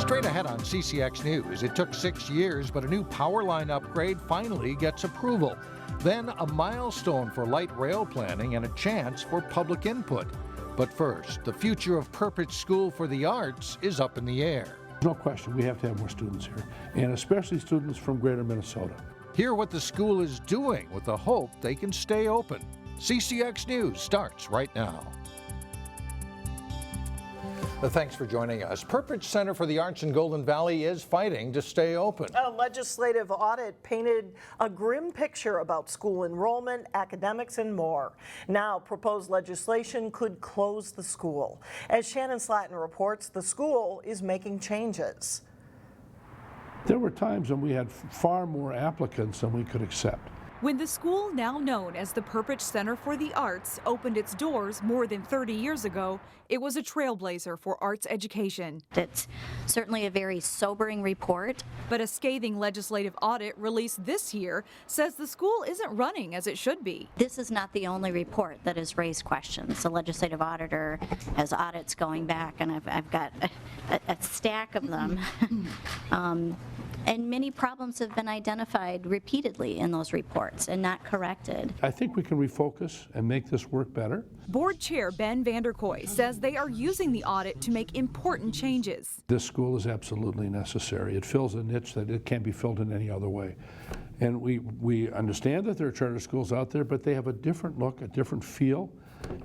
Straight ahead on CCX News, it took 6 years, but a new power line upgrade finally gets approval. Then a milestone for light rail planning and a chance for public input. But first, the future of Perpich School for the Arts is up in the air. No question, we have to have more students here, and especially students from greater Minnesota. Hear what the school is doing with the hope they can stay open. CCX News starts right now. Thanks for joining us. Perpich Center for the Arts in Golden Valley is fighting to stay open. A legislative audit painted a grim picture about school enrollment, academics, and more. Now, proposed legislation could close the school. As Shannon Slatton reports, the school is making changes. There were times when we had far more applicants than we could accept. When the school, now known as the Perpich Center for the Arts, opened its doors more than 30 years ago, it was a trailblazer for arts education. It's certainly a very sobering report. But a scathing legislative audit released this year says the school isn't running as it should be. This is not the only report that has raised questions. The legislative auditor has audits going back, and I've got a stack of them. And many problems have been identified repeatedly in those reports and not corrected. I think we can refocus and make this work better. Board Chair Ben Vanderkoy says they are using the audit to make important changes. This school is absolutely necessary. It fills a niche that it can't be filled in any other way. And we understand that there are charter schools out there, but they have a different look, a different feel,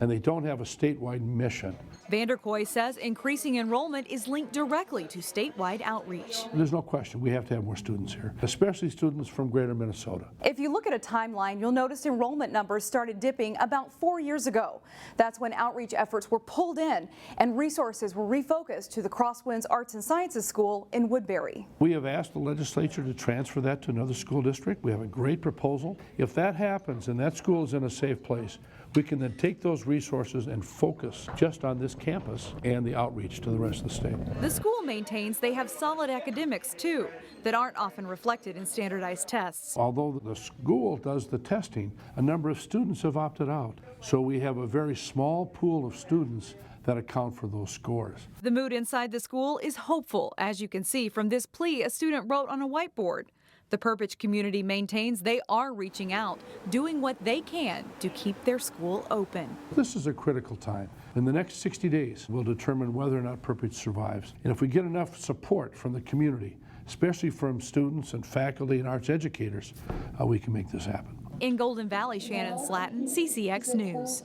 and they don't have a statewide mission. Vanderkoy says increasing enrollment is linked directly to statewide outreach. There's no question we have to have more students here, especially students from greater Minnesota. If you look at a timeline, you'll notice enrollment numbers started dipping about 4 years ago. That's when outreach efforts were pulled in and resources were refocused to the Crosswinds Arts and Sciences School in Woodbury. We have asked the legislature to transfer that to another school district. We have a great proposal. If that happens and that school is in a safe place, we can then take those resources and focus just on this campus and the outreach to the rest of the state. The school maintains they have solid academics, too, that aren't often reflected in standardized tests. Although the school does the testing, a number of students have opted out. So we have a very small pool of students that account for those scores. The mood inside the school is hopeful, as you can see from this plea a student wrote on a whiteboard. The Perpich community maintains they are reaching out, doing what they can to keep their school open. This is a critical time. In the next 60 days, we'll determine whether or not Perpich survives. And if we get enough support from the community, especially from students and faculty and arts educators, we can make this happen. In Golden Valley, Shannon Slatton, CCX News.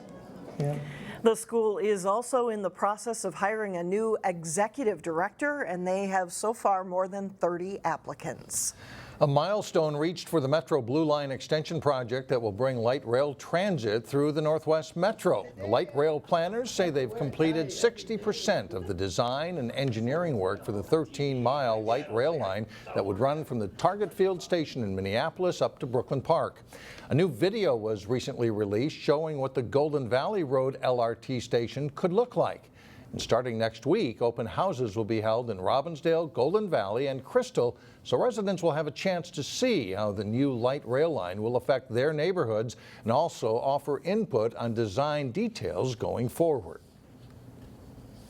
Yeah. The school is also in the process of hiring a new executive director, and they have so far more than 30 applicants. A milestone reached for the Metro Blue Line extension project that will bring light rail transit through the Northwest Metro. The light rail planners say they've completed 60% of the design and engineering work for the 13-mile light rail line that would run from the Target Field Station in Minneapolis up to Brooklyn Park. A new video was recently released showing what the Golden Valley Road LRT station could look like. And starting next week, open houses will be held in Robbinsdale, Golden Valley, and Crystal, so residents will have a chance to see how the new light rail line will affect their neighborhoods and also offer input on design details going forward.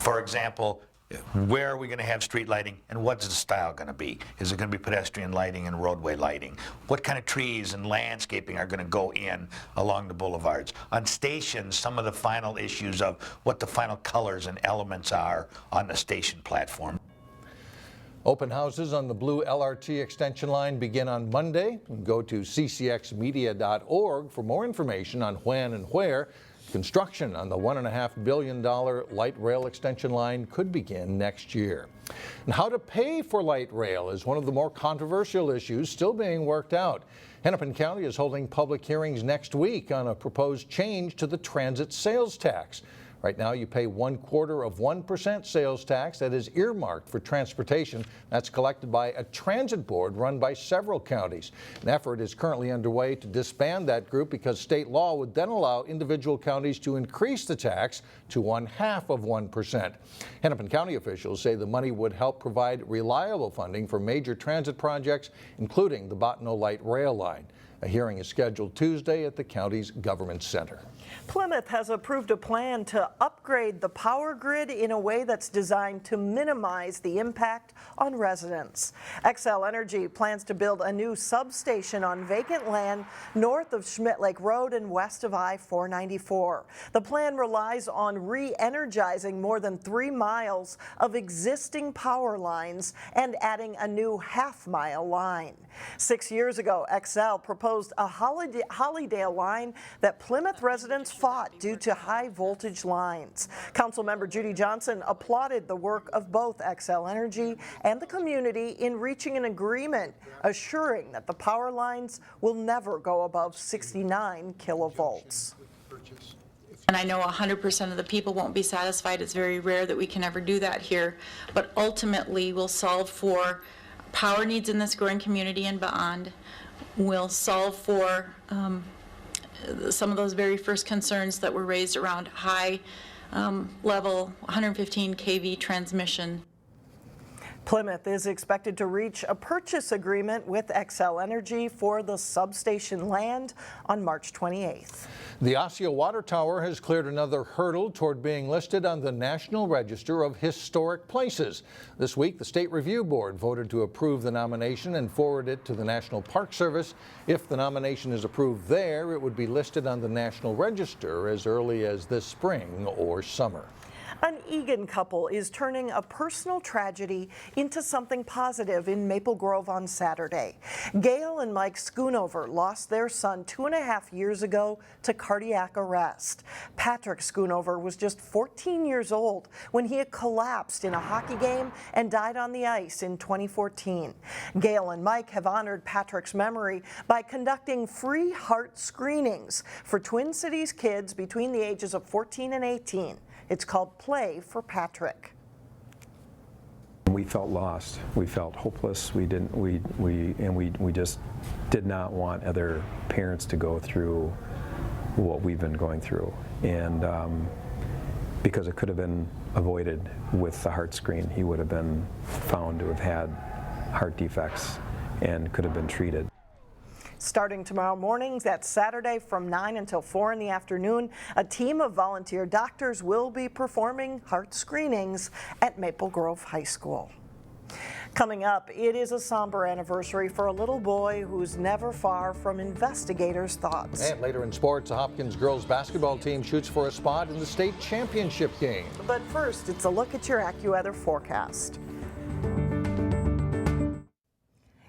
For example, where are we going to have street lighting, and what's the style going to be? Is it going to be pedestrian lighting and roadway lighting? What kind of trees and landscaping are going to go in along the boulevards? On stations, some of the final issues of what the final colors and elements are on the station platform. Open houses on the blue LRT extension line begin on Monday. Go to ccxmedia.org for more information on when and where. Construction on the $1.5 billion light rail extension line could begin next year. And how to pay for light rail is one of the more controversial issues still being worked out. Hennepin County is holding public hearings next week on a proposed change to the transit sales tax. Right now, you pay 1/4% sales tax that is earmarked for transportation. That's collected by a transit board run by several counties. An effort is currently underway to disband that group because state law would then allow individual counties to increase the tax to 1/2%. Hennepin County officials say the money would help provide reliable funding for major transit projects, including the Bottineau Light Rail Line. A hearing is scheduled Tuesday at the county's government center. Plymouth has approved a plan to upgrade the power grid in a way that's designed to minimize the impact on residents. Xcel Energy plans to build a new substation on vacant land north of Schmidt Lake Road and west of I-494. The plan relies on re-energizing more than 3 miles of existing power lines and adding a new half-mile line. 6 years ago, Xcel proposed a Hollydale line that Plymouth residents fought due to high voltage lines. Councilmember Judy Johnson applauded the work of both Xcel Energy and the community in reaching an agreement assuring that the power lines will never go above 69 kilovolts. And I know 100% of the people won't be satisfied. It's very rare that we can ever do that here. But ultimately, we'll solve for power needs in this growing community and beyond. We'll solve for some of those very first concerns that were raised around high level 115 kV transmission. Plymouth is expected to reach a purchase agreement with Xcel Energy for the substation land on March 28th. The Osseo Water Tower has cleared another hurdle toward being listed on the National Register of Historic Places. This week, the State Review Board voted to approve the nomination and forward it to the National Park Service. If the nomination is approved there, it would be listed on the National Register as early as this spring or summer. An Egan couple is turning a personal tragedy into something positive in Maple Grove on Saturday. Gail and Mike Schoonover lost their son 2.5 years ago to cardiac arrest. Patrick Schoonover was just 14 years old when he had collapsed in a hockey game and died on the ice in 2014. Gail and Mike have honored Patrick's memory by conducting free heart screenings for Twin Cities kids between the ages of 14 and 18. It's called Play for Patrick. We felt lost. We felt hopeless. We just did not want other parents to go through what we've been going through, and because it could have been avoided with the heart screen. He would have been found to have had heart defects and could have been treated. Starting tomorrow morning, that's Saturday from 9 until 4 in the afternoon, a team of volunteer doctors will be performing heart screenings at Maple Grove High School. Coming up, it is a somber anniversary for a little boy who's never far from investigators' thoughts. And later in sports, the Hopkins girls basketball team shoots for a spot in the state championship game. But first, it's a look at your AccuWeather forecast.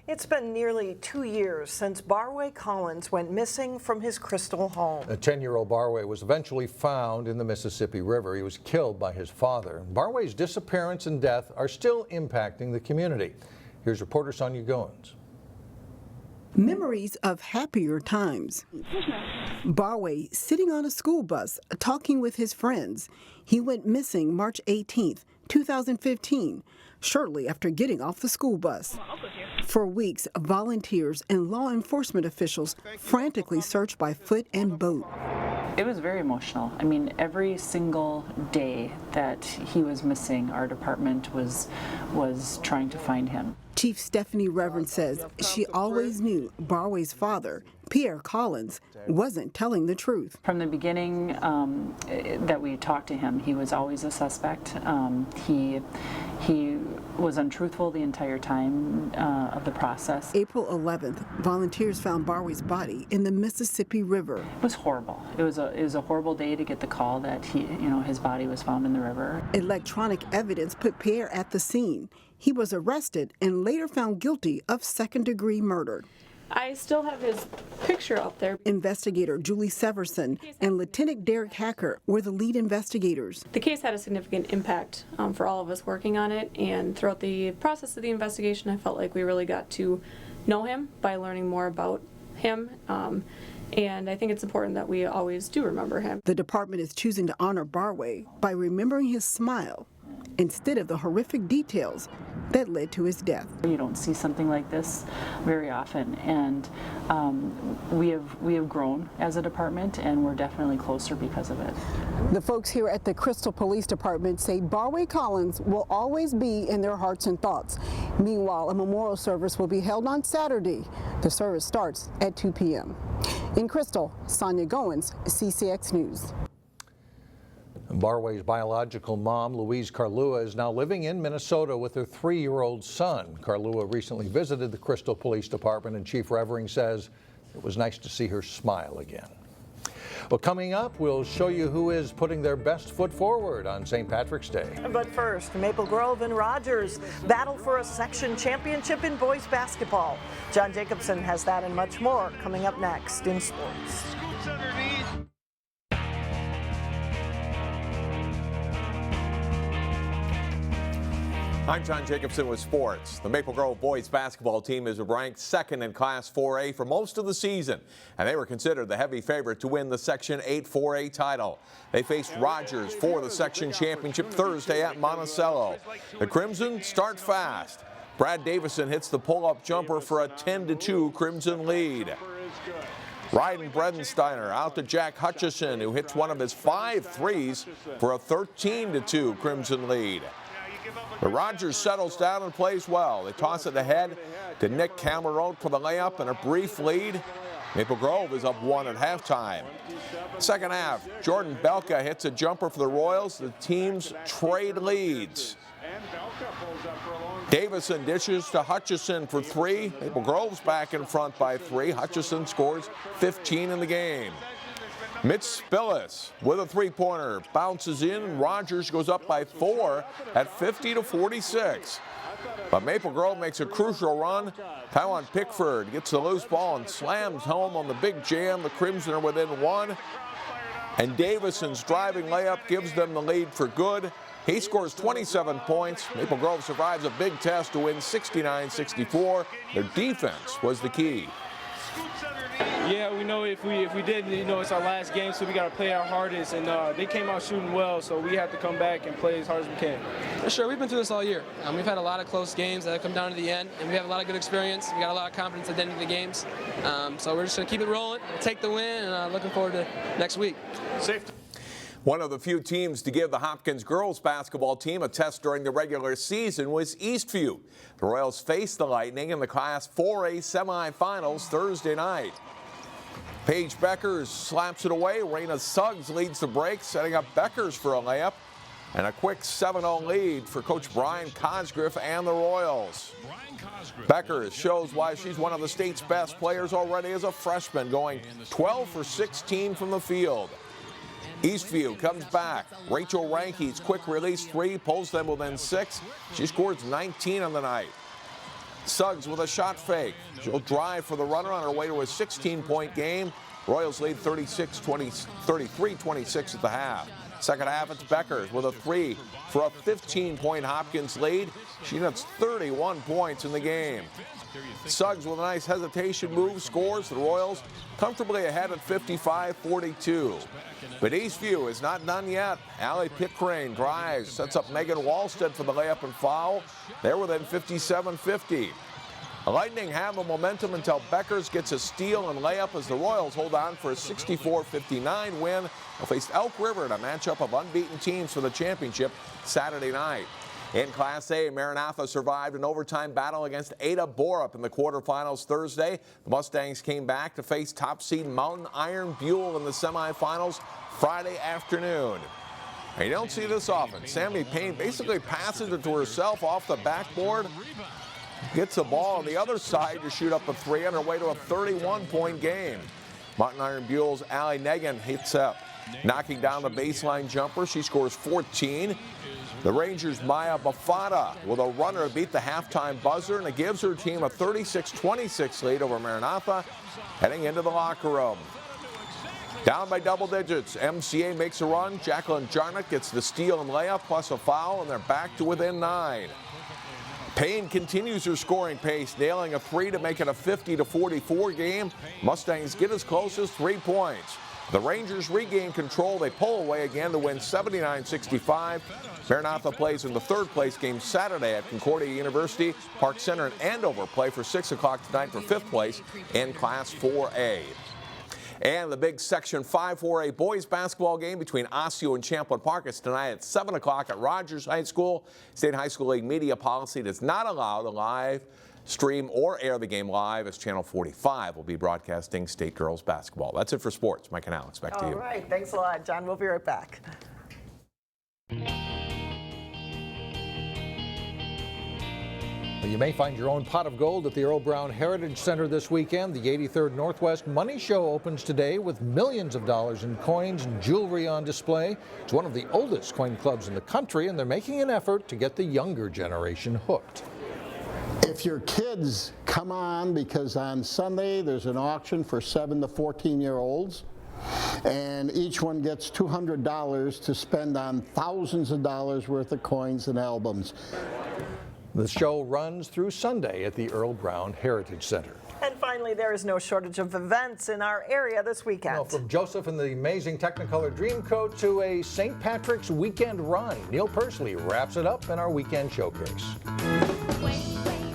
It's been nearly 2 years since Barway Collins went missing from his Crystal home. A 10-year-old Barway was eventually found in the Mississippi River. He was killed by his father. Barway's disappearance and death are still impacting the community. Here's reporter Sonia Goins. Memories of happier times. Barway sitting on a school bus talking with his friends. He went missing March 18th, 2015, shortly after getting off the school bus. For weeks, volunteers and law enforcement officials frantically searched by foot and boat. It was very emotional. I mean, every single day that he was missing, our department was trying to find him. Chief Stephanie Reverend says she always knew Barway's father, Pierre Collins, wasn't telling the truth. From the beginning that we talked to him, he was always a suspect. He was untruthful the entire time of the process. April 11th, volunteers found Barway's body in the Mississippi River. It was horrible. It was a horrible day to get the call that his body was found in the river. Electronic evidence put Pierre at the scene. He was arrested and later found guilty of second-degree murder. I still have his picture up there. Investigator Julie Severson and Lieutenant Derek Hacker were the lead investigators. The case had a significant impact for all of us working on it, and throughout the process of the investigation, I felt like we really got to know him by learning more about him. And I think it's important that we always do remember him. The department is choosing to honor Barway by remembering his smile instead of the horrific details that led to his death. You don't see something like this very often, and we have grown as a department, and we're definitely closer because of it. The folks here at the Crystal Police Department say Barway Collins will always be in their hearts and thoughts. Meanwhile, a memorial service will be held on Saturday. The service starts at 2 p.m. In Crystal, Sonia Goins, CCX News. Barway's biological mom, Louise Carlua, is now living in Minnesota with her 3-year-old son. Carlua recently visited the Crystal Police Department, and Chief Revering says it was nice to see her smile again. Well, coming up, we'll show you who is putting their best foot forward on St. Patrick's Day. But first, Maple Grove and Rogers battle for a section championship in boys basketball. John Jacobson has that and much more coming up next in sports. I'm John Jacobson with sports. The Maple Grove boys basketball team is ranked second in Class 4A for most of the season, and they were considered the heavy favorite to win the Section 8 4A title. They faced Rogers for the section championship Thursday at Monticello. The Crimson start fast. Brad Davison hits the pull-up jumper for a 10-2 Crimson lead. Ryden Bredensteiner out to Jack Hutchison, who hits one of his 5 threes for a 13-2 Crimson lead. But Rogers settles down and plays well. They toss it ahead to Nick Cameron for the layup and a brief lead. Maple Grove is up 1 at halftime. Second half, Jordan Belka hits a jumper for the Royals. The teams trade leads. Davison dishes to Hutchison for 3. Maple Grove's back in front by 3. Hutchison scores 15 in the game. Mitch Spillis with a 3-pointer, bounces in. Rogers goes up by 4 at 50-46. But Maple Grove makes a crucial run. Tywan Pickford gets the loose ball and slams home on the big jam. The Crimson are within 1. And Davison's driving layup gives them the lead for good. He scores 27 points. Maple Grove survives a big test to win 69-64. Their defense was the key. Yeah, we know if we did, it's our last game, so we got to play our hardest. And they came out shooting well, so we have to come back and play as hard as we can. For sure, we've been through this all year. We've had a lot of close games that have come down to the end, and we have a lot of good experience. We got a lot of confidence at the end of the games. So we're just going to keep it rolling, take the win, and looking forward to next week. Safety. One of the few teams to give the Hopkins girls basketball team a test during the regular season was Eastview. The Royals faced the Lightning in the Class 4A semifinals Thursday night. Paige Beckers slaps it away. Raina Suggs leads the break, setting up Beckers for a layup. And a quick 7-0 lead for Coach Brian Cosgriff and the Royals. Beckers shows why she's one of the state's best players already as a freshman, going 12 for 16 from the field. Eastview comes back. Rachel Ranke's quick release 3 pulls them within 6. She scores 19 on the night. Suggs with a shot fake. She'll drive for the runner on her way to a 16-point game. Royals lead 33-26 at the half. Second half, it's Beckers with a 3 for a 15-point Hopkins lead. She nets 31 points in the game. Suggs with a nice hesitation move scores. The Royals comfortably ahead at 55-42. But Eastview is not done yet. Allie Pickcrane drives, sets up Megan Wallstead for the layup and foul. They're within 57-50. The Lightning have the momentum until Beckers gets a steal and layup as the Royals hold on for a 64-59 win. They'll face Elk River in a matchup of unbeaten teams for the championship Saturday night. In Class A, Maranatha survived an overtime battle against Ada Borup in the quarterfinals Thursday. The Mustangs came back to face top seed Mountain Iron Buell in the semifinals Friday afternoon. And you don't see this often. Sammy Payne basically passes it to herself off the backboard. Gets the ball on the other side to shoot up a 3 on her way to a 31-point game. Mountain Iron Buell's Allie Negan hits up, knocking down the baseline jumper. She scores 14. The Rangers' Maya Bafada with a runner beat the halftime buzzer, and it gives her team a 36-26 lead over Maranatha heading into the locker room. Down by double digits, MCA makes a run. Jacqueline Jarnett gets the steal and layup plus a foul, and they're back to within 9. Payne continues her scoring pace, nailing a 3 to make it a 50-44 game. Mustangs get as close as 3 points. The Rangers regain control. They pull away again to win 79-65. Maranatha plays in the third-place game Saturday at Concordia University. Park Center and Andover play for 6 o'clock tonight for 5th place in Class 4A. And the big Section 5 4A boys basketball game between Osseo and Champlin Park is tonight at 7 o'clock at Rogers High School. State High School League media policy does not allow the live stream or air the game live, as Channel 45 will be broadcasting state girls basketball. That's it for sports. Mike and Alex, back to you. All right, thanks a lot, John. We'll be right back. You may find your own pot of gold at the Earl Brown Heritage Center this weekend. The 83rd Northwest Money Show opens today with millions of dollars in coins and jewelry on display. It's one of the oldest coin clubs in the country, and they're making an effort to get the younger generation hooked. If your kids come on, because on Sunday there's an auction for 7 to 14-year-olds, and each one gets $200 to spend on thousands of dollars worth of coins and albums. The show runs through Sunday at the Earl Brown Heritage Center. And finally, there is no shortage of events in our area this weekend. Well, from Joseph and the amazing Technicolor Dreamcoat to a St. Patrick's weekend run, Neil Persley wraps it up in our weekend showcase.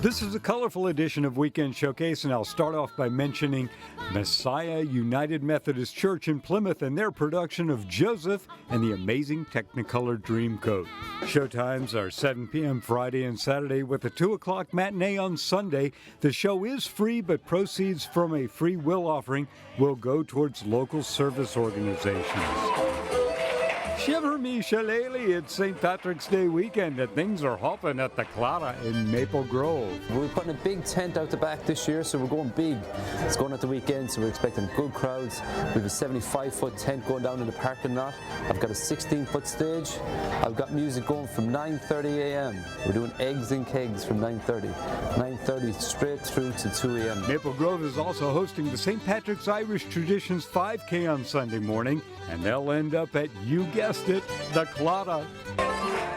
This is a colorful edition of Weekend Showcase, and I'll start off by mentioning Messiah United Methodist Church in Plymouth and their production of Joseph and the amazing Technicolor Dreamcoat. Showtimes are 7 p.m. Friday and Saturday with a 2 o'clock matinee on Sunday. The show is free, but proceeds from a free will offering will go towards local service organizations. Shiver me shillelagh, it's St. Patrick's Day weekend and things are hopping at the Clara in Maple Grove. We're putting a big tent out the back this year, so we're going big. It's going at the weekend, so we're expecting good crowds. We have a 75-foot tent going down in the parking lot. I've got a 16-foot stage. I've got music going from 9:30 a.m. We're doing eggs and kegs from 9:30 straight through to 2 a.m. Maple Grove is also hosting the St. Patrick's Irish Traditions 5K on Sunday morning, and they'll end up at, you guessed it, the Clara.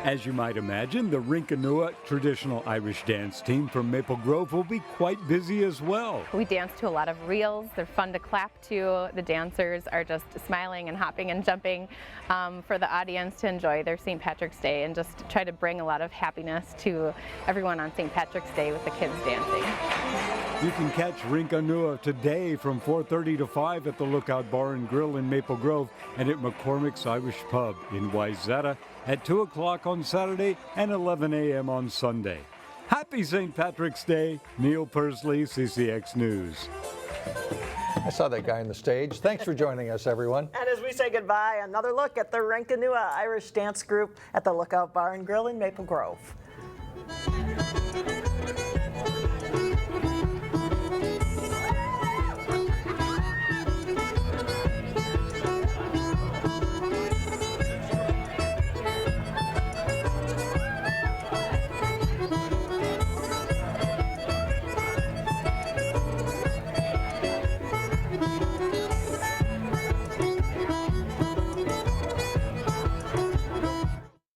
As you might imagine, the Rinkanua traditional Irish dance team from Maple Grove will be quite busy as well. We dance to a lot of reels. They're fun to clap to. The dancers are just smiling and hopping and jumping for the audience to enjoy their St. Patrick's Day and just try to bring a lot of happiness to everyone on St. Patrick's Day with the kids dancing. You can catch Rinkanua today from 4:30 to 5 at the Lookout Bar and Grill in Maple Grove and at McCormick's Irish Pub in Wayzata at 2 o'clock on Saturday and 11 a.m. on Sunday. Happy St. Patrick's Day. Neil Persley, CCX News. I saw that guy on the stage. Thanks for joining us, everyone. And as we say goodbye, another look at the Rinkanua Irish Dance Group at the Lookout Bar and Grill in Maple Grove.